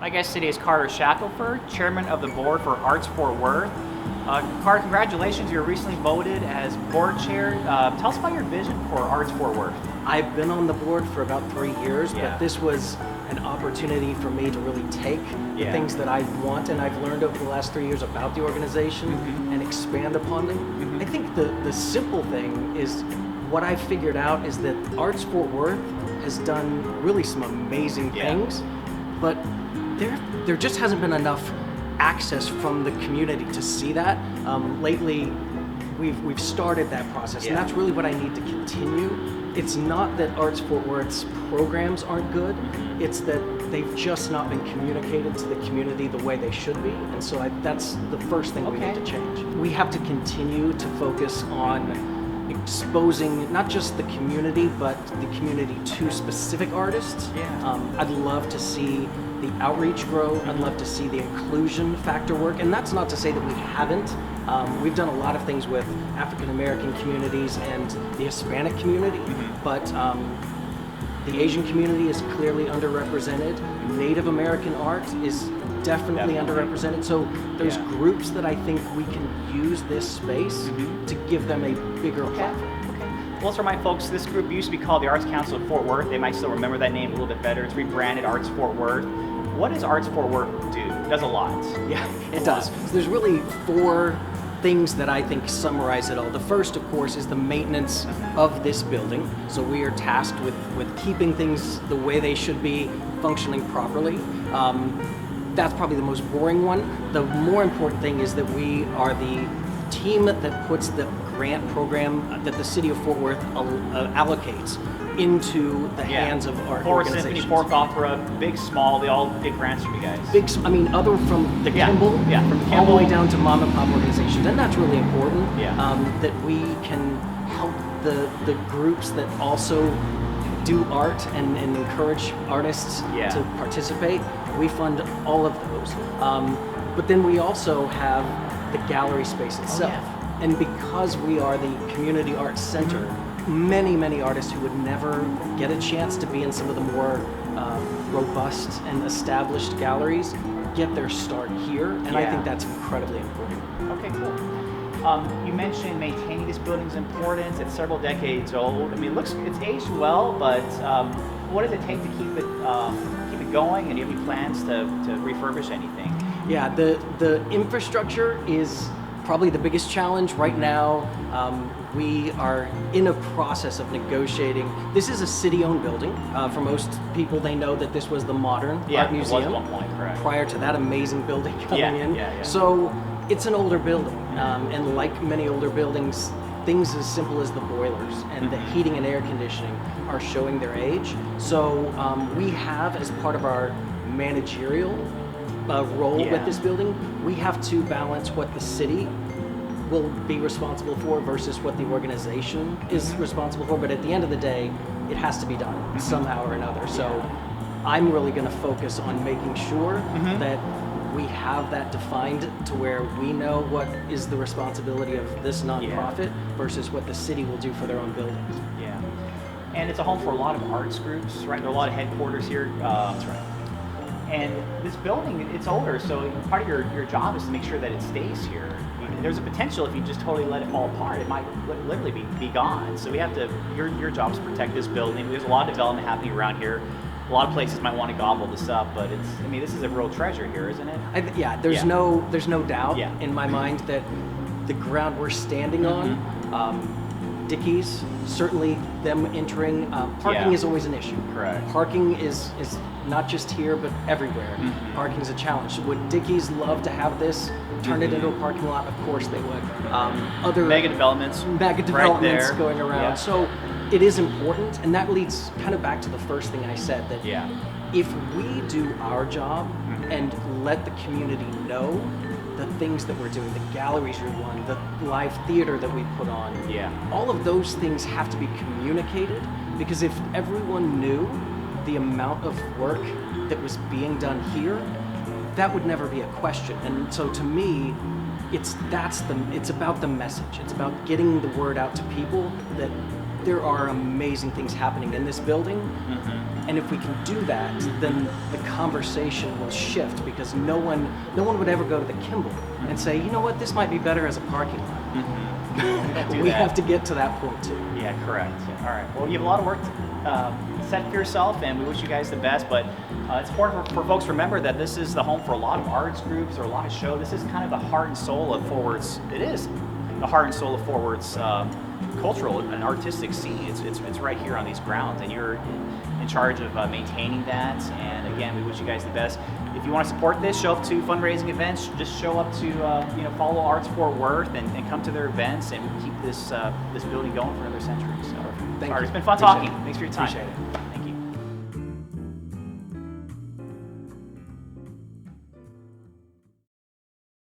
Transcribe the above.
My guest today is Carter Shackelford, Chairman of the Board for Arts Fort Worth. Carter, congratulations, you were recently voted as board chair. Tell us about your vision for Arts Fort Worth. I've been on the board for about 3 years, but this was an opportunity for me to really take the things that I want and I've learned over the last 3 years about the organization and expand upon them. I think the simple thing is what I've figured out is that Arts Fort Worth has done really some amazing things, but there just hasn't been enough access from the community to see that. Lately, we've started that process, and that's really what I need to continue. It's not that Arts Fort Worth's programs aren't good, it's that they've just not been communicated to the community the way they should be, and so that's the first thing we need to change. We have to continue to focus on exposing not just the community, but the community to specific artists. I'd love to see the outreach grow. I'd love to see the inclusion factor work, and that's not to say that we haven't. We've done a lot of things with African American communities and the Hispanic community, but the Asian community is clearly underrepresented. Native American art is definitely underrepresented. So there's groups that I think we can use this space to give them a bigger platform. Well, let's remind folks, this group used to be called the Arts Council of Fort Worth. They might still remember that name a little bit better. It's rebranded Arts Fort Worth. What does Arts Fort Worth do? It does a lot. Yeah, it does. So there's really 4 things that I think summarize it all. The first, of course, is the maintenance of this building. So we are tasked with keeping things the way they should be, functioning properly. That's probably the most boring one. The more important thing is that we are the team that puts the grant program that the city of Fort Worth allocates into the hands of art organizations. Symphony, Folk Opera, big, small, they all get grants from you guys. Other from the Kimball, from Kimball, all the way down to mom and pop organizations, and that's really important. That we can help the groups that also do art and encourage artists to participate. We fund all of those. But then we also have the gallery space itself. And because we are the community arts center, many artists who would never get a chance to be in some of the more robust and established galleries get their start here, and I think that's incredibly important. Okay, cool. You mentioned maintaining this building is important. It's several decades old. I mean, it's aged well, but what does it take to keep it going? And do you have any plans to refurbish anything? Yeah, the infrastructure is probably the biggest challenge right now. We are in a process of negotiating. This is a city-owned building. For most people, they know that this was the modern art museum. It was at one point, correct. Prior to that amazing building coming in. So it's an older building, and like many older buildings, things as simple as the boilers and the heating and air conditioning are showing their age. So we have, as part of our managerial role with this building, we have to balance what the city will be responsible for versus what the organization is responsible for. But at the end of the day, it has to be done somehow or another. So I'm really going to focus on making sure that we have that defined to where we know what is the responsibility of this nonprofit versus what the city will do for their own buildings. Yeah, and it's a home for a lot of arts groups, right? There are a lot of headquarters here. That's right. And this building, it's older, so part of your job is to make sure that it stays here. There's a potential if you just totally let it fall apart, it might literally be gone. So we have to, your job is to protect this building. There's a lot of development happening around here. A lot of places might want to gobble this up, but this is a real treasure here, isn't it? There's no doubt in my mind that the ground we're standing on, Dickies, certainly them entering, parking is always an issue. Correct. Parking is not just here, but everywhere. Parking is a challenge. Would Dickies love to have this, turn it into a parking lot? Of course they would. Other mega developments right going around. So it is important, and that leads kind of back to the first thing I said, that if we do our job and let the community know the things that we're doing, the galleries we run, the live theater that we put on, all of those things have to be communicated, because if everyone knew the amount of work that was being done here, that would never be a question. And so to me, it's about the message. It's about getting the word out to people that there are amazing things happening in this building. And if we can do that, then the conversation will shift, because no one would ever go to the Kimball and say, you know what, this might be better as a parking lot. We have to get to that point too. Yeah, correct. All right. Well, you have a lot of work set for yourself, and we wish you guys the best. But it's important for folks to remember that this is the home for a lot of arts groups or a lot of shows. This is kind of the heart and soul of Forward's. It is the heart and soul of Forward's cultural and artistic scene. It's right here on these grounds, and you're in charge of maintaining that. And again, we wish you guys the best. If you want to support this, show up to fundraising events. Just show up to follow Arts Fort Worth and come to their events, and keep this building going for another century. So, Thank you. It's been fun talking. Thanks for your time. Appreciate it.